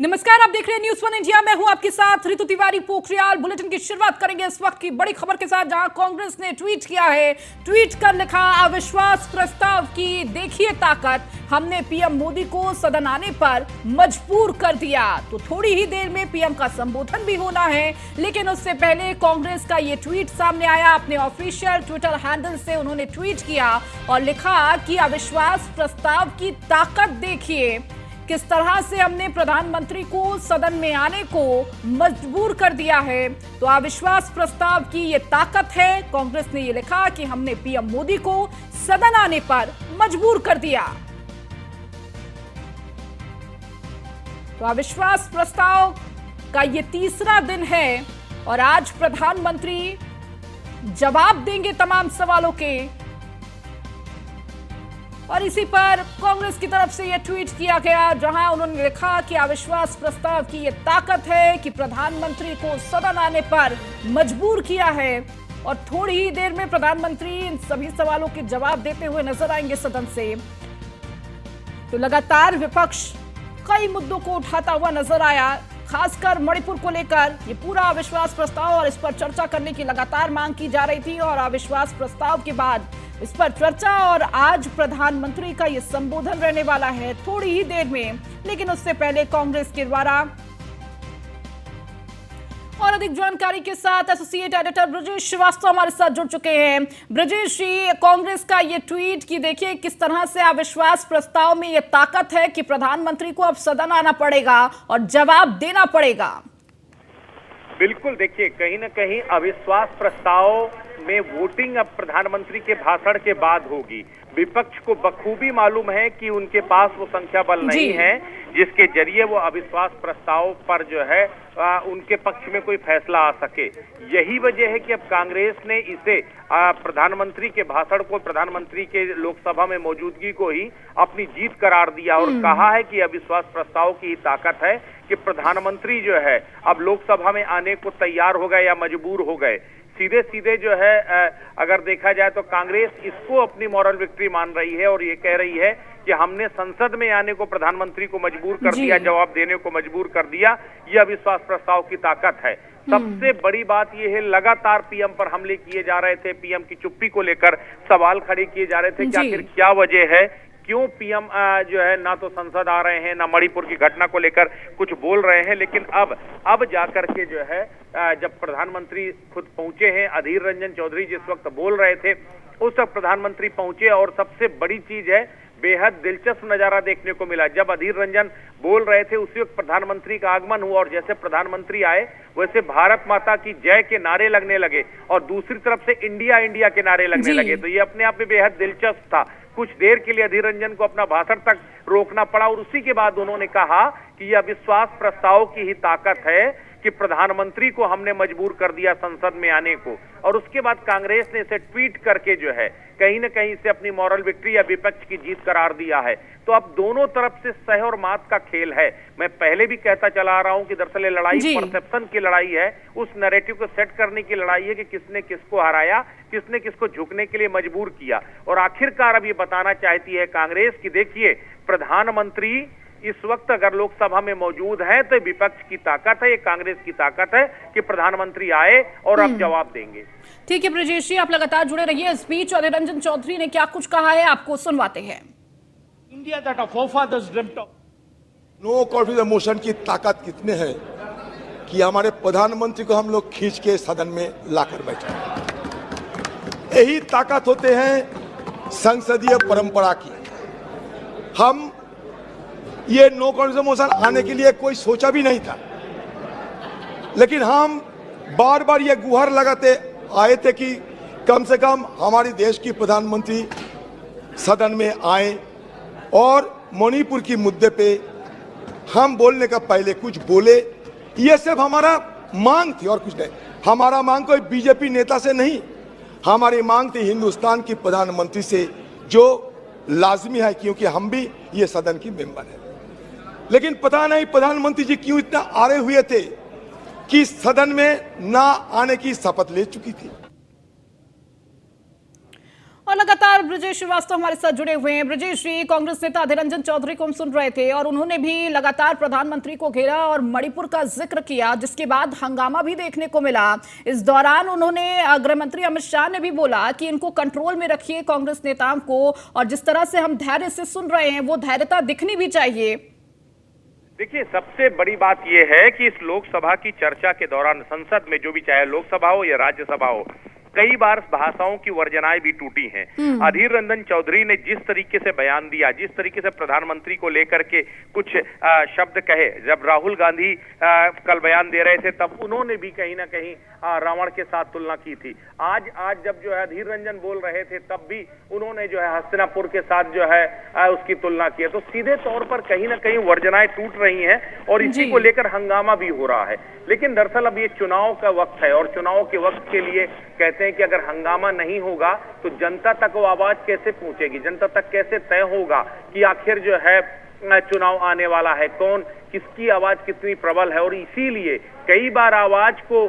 नमस्कार, आप देख रहे हैं न्यूज़ वन इंडिया। मैं हूं आपके साथ ऋतु तिवारी पोखरियाल। बुलेटिन की शुरुआत करेंगे इस वक्त की बड़ी खबर के साथ, जहां कांग्रेस ने ट्वीट किया है। ट्वीट कर लिखा, अविश्वास प्रस्ताव की देखिए ताकत, हमने पीएम मोदी को सदन आने पर मजबूर कर दिया। तो थोड़ी ही देर में पीएम का संबोधन भी होना है, लेकिन उससे पहले कांग्रेस का ये ट्वीट सामने आया। अपने ऑफिशियल ट्विटर हैंडल से उन्होंने ट्वीट किया और लिखा कि अविश्वास प्रस्ताव की ताकत देखिए, किस तरह से हमने प्रधानमंत्री को सदन में आने को मजबूर कर दिया है। तो अविश्वास प्रस्ताव की ये ताकत है। कांग्रेस ने ये लिखा कि हमने पीएम मोदी को सदन आने पर मजबूर कर दिया। तो अविश्वास प्रस्ताव का ये तीसरा दिन है और आज प्रधानमंत्री जवाब देंगे तमाम सवालों के। और इसी पर कांग्रेस की तरफ से यह ट्वीट किया गया, जहां उन्होंने लिखा कि अविश्वास प्रस्ताव की यह ताकत है कि प्रधानमंत्री को सदन आने पर मजबूर किया है। और थोड़ी ही देर में प्रधानमंत्री इन सभी सवालों के जवाब देते हुए नजर आएंगे सदन से। तो लगातार विपक्ष कई मुद्दों को उठाता हुआ नजर आया, खासकर मणिपुर को लेकर ये पूरा अविश्वास प्रस्ताव, और इस पर चर्चा करने की लगातार मांग की जा रही थी। और अविश्वास प्रस्ताव के बाद इस पर चर्चा और आज प्रधानमंत्री का ये संबोधन रहने वाला है थोड़ी ही देर में। लेकिन उससे पहले कांग्रेस के द्वारा और अधिक जानकारी के साथ एसोसिएट एडिटर ब्रजेश श्रीवास्तव हमारे साथ जुड़ चुके हैं। ब्रजेश जी, कांग्रेस का ये ट्वीट कि देखिए किस तरह से अविश्वास प्रस्ताव में ये ताकत है कि प्रधानमंत्री को अब सदन आना पड़ेगा और जवाब देना पड़ेगा। बिल्कुल, देखिए कहीं ना कहीं अविश्वास प्रस्ताव में वोटिंग अब प्रधानमंत्री के भाषण के बाद होगी। विपक्ष को बखूबी मालूम है कि उनके पास वो संख्या बल नहीं है जिसके जरिए वो अविश्वास प्रस्ताव पर जो है उनके पक्ष में कोई फैसला आ सके। यही वजह है कि अब कांग्रेस ने इसे प्रधानमंत्री के भाषण को, प्रधानमंत्री के लोकसभा में मौजूदगी को ही अपनी जीत करार दिया और कहा है कि अविश्वास प्रस्ताव की ही ताकत है कि प्रधानमंत्री जो है अब लोकसभा में आने को तैयार हो गए या मजबूर हो गए। सीधे सीधे जो है अगर देखा जाए तो कांग्रेस इसको अपनी मॉरल विक्ट्री मान रही है और ये कह रही है कि हमने संसद में आने को प्रधानमंत्री को मजबूर कर दिया, जवाब देने को मजबूर कर दिया। ये अविश्वास प्रस्ताव की ताकत है। सबसे बड़ी बात यह है, लगातार पीएम पर हमले किए जा रहे थे, पीएम की चुप्पी को लेकर सवाल खड़े किए जा रहे थे कि आखिर क्या वजह है, क्यों पीएम जो है ना तो संसद आ रहे हैं, ना मणिपुर की घटना को लेकर कुछ बोल रहे हैं। लेकिन अब जाकर के जो है जब प्रधानमंत्री खुद पहुंचे हैं, अधीर रंजन चौधरी जिस वक्त बोल रहे थे उस वक्त प्रधानमंत्री पहुंचे और सबसे बड़ी चीज है, बेहद दिलचस्प नजारा देखने को मिला। जब अधीर रंजन बोल रहे थे उसी वक्त प्रधानमंत्री का आगमन हुआ और जैसे प्रधानमंत्री आए वैसे भारत माता की जय के नारे लगने लगे और दूसरी तरफ से इंडिया इंडिया के नारे लगने लगे। तो ये अपने आप में बेहद दिलचस्प था। कुछ देर के लिए अधीर रंजन को अपना भाषण तक रोकना पड़ा और उसी के बाद उन्होंने कहा कि यह अविश्वास प्रस्ताव की ही ताकत है कि प्रधानमंत्री को हमने मजबूर कर दिया संसद में आने को। और उसके बाद कांग्रेस ने इसे ट्वीट करके जो है कहीं ना कहीं से अपनी मॉरल विक्ट्री या विपक्ष की जीत करार दिया है। तो अब दोनों तरफ से सह और मात का खेल है। मैं पहले भी कहता चला आ रहा हूं कि दरअसल ये लड़ाई परसेप्शन की लड़ाई है, उस नैरेटिव को सेट करने की लड़ाई है कि किसने किसको हराया, किसने किसको झुकने के लिए मजबूर किया। और आखिरकार अब ये बताना चाहती है कांग्रेस कि देखिए प्रधानमंत्री इस वक्त अगर लोकसभा में मौजूद है तो विपक्ष की ताकत है, ये कांग्रेस की ताकत है कि प्रधानमंत्री आए और अब जवाब देंगे। ठीक है ब्रजेश जी, आप लगातार जुड़े रहिए। इस बीच अधीर रंजन चौधरी ने क्या कुछ कहा है आपको सुनवाते हैं। India that our forefathers dreamed of. No confidence motion की ताकत कितने है कि हमारे प्रधानमंत्री को हम लोग खींच के सदन में लाकर बैठे। यही ताकत होते हैं संसदीय परंपरा की। हम ये नो कॉन्फिडेंस मोशन आने के लिए कोई सोचा भी नहीं था, लेकिन हम बार बार ये गुहार लगाते आए थे कि कम से कम हमारे देश की प्रधानमंत्री सदन में आए और मणिपुर की मुद्दे पे हम बोलने का पहले कुछ बोले। ये सिर्फ हमारा मांग थी और कुछ नहीं। हमारा मांग कोई बीजेपी नेता से नहीं, हमारी मांग थी हिंदुस्तान की प्रधानमंत्री से, जो लाजमी है क्योंकि हम भी ये सदन की मेंबर है। लेकिन पता नहीं प्रधानमंत्री जी क्यों इतना आड़े हुए थे कि सदन में ना आने की शपथ ले चुकी थी। और लगातार ब्रजेश श्रीवास्तव हमारे साथ जुड़े हुए हैं। ब्रजेश जी, कांग्रेस नेता अधीर रंजन चौधरी को हम सुन रहे थे और उन्होंने भी लगातार प्रधानमंत्री को घेरा और मणिपुर का जिक्र किया, जिसके बाद हंगामा भी देखने को मिला। इस दौरान उन्होंने गृह मंत्री अमित शाह ने भी बोला कि इनको कंट्रोल में रखिए कांग्रेस नेताओं को, और जिस तरह से हम धैर्य से सुन रहे हैं वो धैर्यता दिखनी भी चाहिए। देखिए, सबसे बड़ी बात यह है कि इस लोकसभा की चर्चा के दौरान संसद में जो भी, चाहे लोकसभा हो या राज्यसभा हो, कई बार भाषाओं की वर्जनाएं भी टूटी हैं। अधीर रंजन चौधरी ने जिस तरीके से बयान दिया, जिस तरीके से प्रधानमंत्री को लेकर के कुछ शब्द कहे, जब राहुल गांधी कल बयान दे रहे थे तब उन्होंने भी कहीं ना कहीं रावण के साथ तुलना की थी। आज जब जो है अधीर रंजन बोल रहे थे तब भी उन्होंने जो है हस्तिनापुर के साथ जो है उसकी तुलना की है। तो सीधे तौर पर कहीं ना कहीं वर्जनाएं टूट रही हैं और इसी को लेकर हंगामा भी हो रहा है। लेकिन दरअसल अब ये चुनाव का वक्त है और चुनाव के वक्त के लिए कहते हैं कि अगर हंगामा नहीं होगा तो जनता तक वो आवाज कैसे पहुंचेगी, जनता तक कैसे तय होगा कि आखिर जो है चुनाव आने वाला है, कौन किसकी आवाज कितनी प्रबल है। और इसीलिए कई बार आवाज को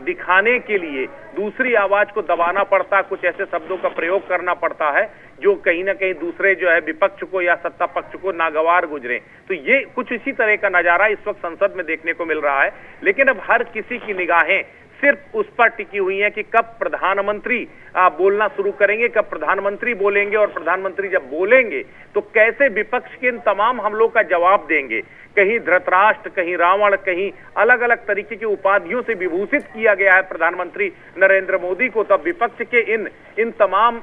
दिखाने के लिए दूसरी आवाज को दबाना पड़ता, कुछ ऐसे शब्दों का प्रयोग करना पड़ता है जो कहीं ना कहीं दूसरे जो है विपक्ष को या सत्ता पक्ष को नागवार गुजरे। तो ये कुछ इसी तरह का नजारा इस वक्त संसद में देखने को मिल रहा है। लेकिन अब हर किसी की निगाहें सिर्फ उस पर टिकी हुई है कि कब प्रधानमंत्री बोलना शुरू करेंगे, कब प्रधानमंत्री बोलेंगे, और प्रधानमंत्री जब बोलेंगे तो कैसे विपक्ष के इन तमाम हमलों का जवाब देंगे। कहीं धृतराष्ट्र, कहीं रावण, कहीं अलग अलग तरीके की उपाधियों से विभूषित किया गया है प्रधानमंत्री नरेंद्र मोदी को, तब विपक्ष के इन तमाम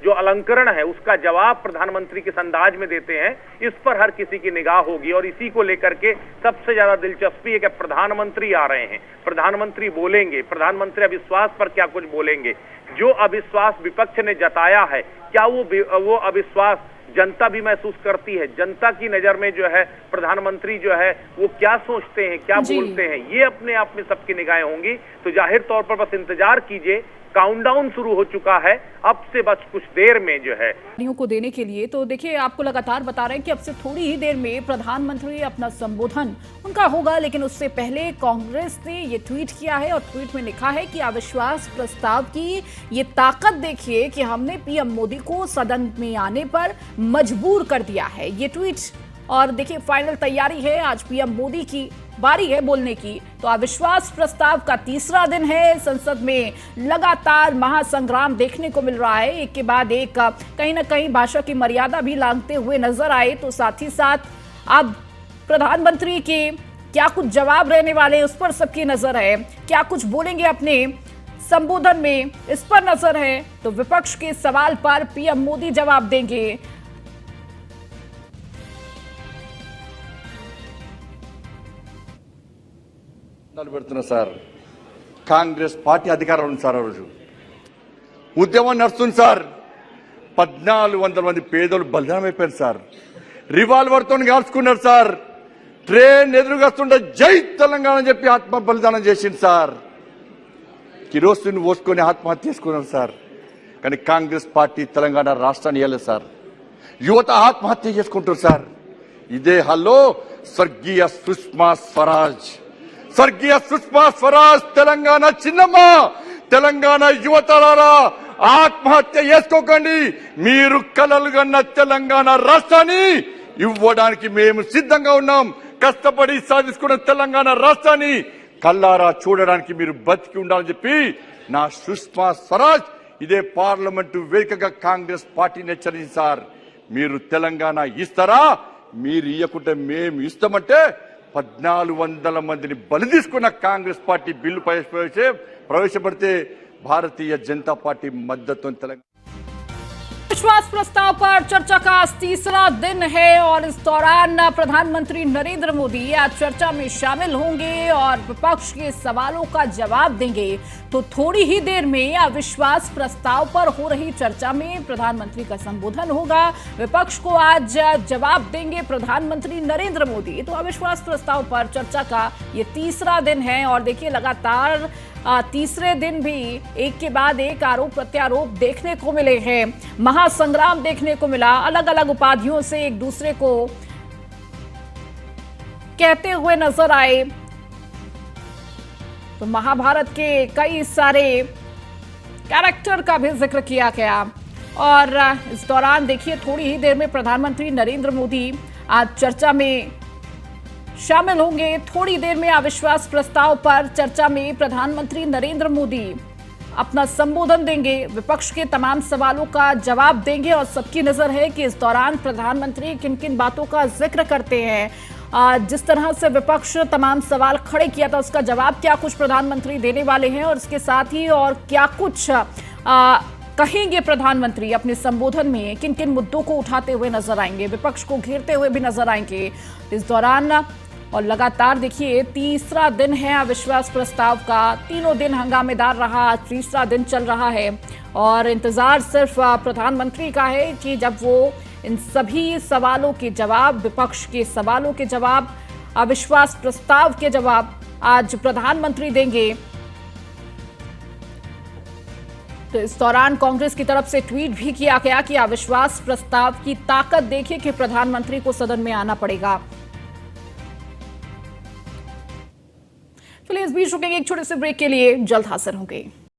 जो अलंकरण है उसका जवाब प्रधानमंत्री किस अंदाज में देते हैं, इस पर हर किसी की निगाह होगी। और इसी को लेकर के सबसे ज्यादा दिलचस्पी है कि प्रधानमंत्री आ रहे हैं, प्रधानमंत्री बोलेंगे, प्रधानमंत्री अविश्वास पर क्या कुछ बोलेंगे। जो अविश्वास विपक्ष ने जताया है, क्या वो अविश्वास जनता भी महसूस करती है, जनता की नजर में जो है प्रधानमंत्री जो है वो क्या सोचते हैं, क्या बोलते हैं, ये अपने आप में सबकी निगाहें होंगी। तो जाहिर तौर पर बस इंतजार कीजिए, काउंटडाउन शुरू हो चुका है, अब से बस कुछ देर में जो है को देने के लिए। तो देखिए, आपको लगातार बता रहे हैं कि अब से थोड़ी ही देर में प्रधानमंत्री अपना संबोधन उनका होगा, लेकिन उससे पहले कांग्रेस ने ये ट्वीट किया है और ट्वीट में लिखा है कि अविश्वास प्रस्ताव की ये ताकत देखिए कि हमने पीएम मोदी को सदन में आने पर मजबूर कर दिया है, ये ट्वीट। और देखिए, फाइनल तैयारी है, आज पीएम मोदी की बारी है बोलने की। तो अविश्वास प्रस्ताव का तीसरा दिन है, संसद में लगातार महासंग्राम देखने को मिल रहा है, एक के बाद एक कहीं ना कहीं भाषा की मर्यादा भी लांघते हुए नजर आए। तो साथ ही साथ अब प्रधानमंत्री के क्या कुछ जवाब रहने वाले उस पर सबकी नजर है, क्या कुछ बोलेंगे अपने संबोधन में इस पर नजर है। तो विपक्ष के सवाल पर पीएम मोदी जवाब देंगे। పెడుతున్నా సార్, కాంగ్రెస్ పార్టీ అధికారంలో ఉంది సార్. ఆ రోజు ఉద్యమం నడుస్తుంది సార్. 1400 మంది పేదలు బలిదానం అయిపోయారు సార్. రివాల్వర్తో కాల్చుకున్నారు సార్. ట్రైన్ ఎదురుగస్తుంటే జై తెలంగాణ అని చెప్పి ఆత్మ బలిదానం చేసింది సార్. కిరోసిన్ పోసుకొని ఆత్మహత్య చేసుకున్నారు సార్. కానీ కాంగ్రెస్ పార్టీ తెలంగాణ రాష్ట్రాన్ని ఇవ్వలేదు సార్. యువత ఆత్మహత్య చేసుకుంటారు సార్. ఇదే హాల్లో స్వర్గీయ సుష్మా స్వరాజ్ తెలంగాణ చిన్నమ్మ, తెలంగాణ యువతలారా ఆత్మహత్య చేసుకోకండి. మీరు కలలు కన్న తెలంగాణ రాష్ట్రాన్ని ఇవ్వడానికి మేము సిద్ధంగా ఉన్నాం. కష్టపడి సాధించుకున్న తెలంగాణ రాష్ట్రాన్ని కల్లారా చూడడానికి మీరు బతికి ఉండాలని చెప్పి నా సుష్మా స్వరాజ్ ఇదే పార్లమెంటు వేదికగా కాంగ్రెస్ పార్టీని హెచ్చరించింది సార్. మీరు తెలంగాణ ఇస్తారా? మీరు ఇవ్వకుంటే మేము ఇస్తామంటే 1400 మందిని బలి తీసుకున్న Congress party bill ప్రవేశపెడితే Bharatiya Janata party మద్దతు తెలంగాణ विश्वास प्रस्ताव पर चर्चा का आज तीसरा दिन है और इस दौरान प्रधानमंत्री नरेंद्र मोदी आज चर्चा में शामिल होंगे और विपक्ष के सवालों का जवाब देंगे। तो थोड़ी ही देर में अविश्वास प्रस्ताव पर हो रही चर्चा में प्रधानमंत्री का संबोधन होगा, विपक्ष को आज जवाब देंगे प्रधानमंत्री नरेंद्र मोदी। तो अविश्वास प्रस्ताव पर चर्चा का ये तीसरा दिन है और देखिए, लगातार तीसरे दिन भी एक के बाद एक आरोप प्रत्यारोप देखने को मिले हैं, महासंग्राम देखने को मिला, अलग अलग उपाधियों से एक दूसरे को कहते हुए नजर आए। तो महाभारत के कई सारे कैरेक्टर का भी जिक्र किया गया और इस दौरान देखिए थोड़ी ही देर में प्रधानमंत्री नरेंद्र मोदी आज चर्चा में शामिल होंगे। थोड़ी देर में अविश्वास प्रस्ताव पर चर्चा में प्रधानमंत्री नरेंद्र मोदी अपना संबोधन देंगे, विपक्ष के तमाम सवालों का जवाब देंगे और सबकी नजर है कि इस दौरान प्रधानमंत्री किन किन बातों का जिक्र करते हैं। जिस तरह से विपक्ष तमाम सवाल खड़े किया था उसका जवाब क्या कुछ प्रधानमंत्री देने वाले हैं और इसके साथ ही और क्या कुछ कहेंगे प्रधानमंत्री अपने संबोधन में, किन किन मुद्दों को उठाते हुए नजर आएंगे, विपक्ष को घेरते हुए भी नजर आएंगे इस दौरान। और लगातार देखिए तीसरा दिन है अविश्वास प्रस्ताव का, तीनों दिन हंगामेदार रहा, आज तीसरा दिन चल रहा है और इंतजार सिर्फ प्रधानमंत्री का है कि जब वो इन सभी सवालों के जवाब, विपक्ष के सवालों के जवाब, अविश्वास प्रस्ताव के जवाब आज प्रधानमंत्री देंगे। तो इस दौरान कांग्रेस की तरफ से ट्वीट भी किया गया कि अविश्वास प्रस्ताव की ताकत देखिए कि प्रधानमंत्री को सदन में आना पड़ेगा। चलिए इस बीच रुकेंगे एक छोटे से ब्रेक के लिए, जल्द हाजिर होंगे।